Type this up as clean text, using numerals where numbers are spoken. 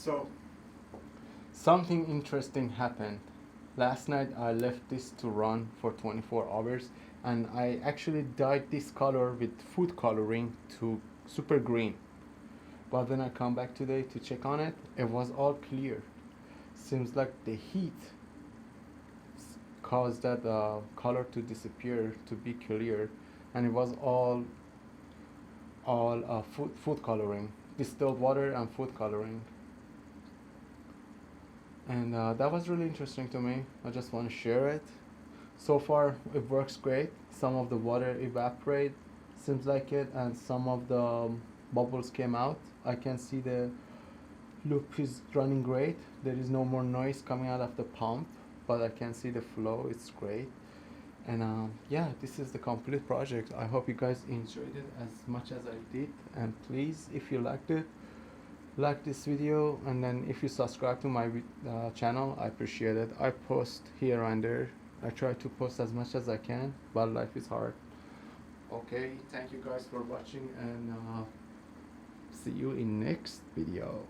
So, something interesting happened. Last night I left this to run for 24 hours and I actually dyed this color with food coloring to super green. But when I come back today to check on it, it was all clear. Seems like the heat caused that color to disappear, to be clear, and it was all food coloring, distilled water and food coloring. And that was really interesting to me. I just want to share it. So far it works great. Some of the water evaporate, seems like it, and some of the bubbles came out. I can see the loop is running great. There is no more noise coming out of the pump, but I can see the flow. It's great. And yeah, this is the complete project. I hope you guys enjoyed it as much as I did, and please, if you liked it, like this video, and then if you subscribe to my channel, I appreciate it. I post here and there. I try to post as much as I can, but life is hard. Okay, thank you guys for watching, and see you in next video.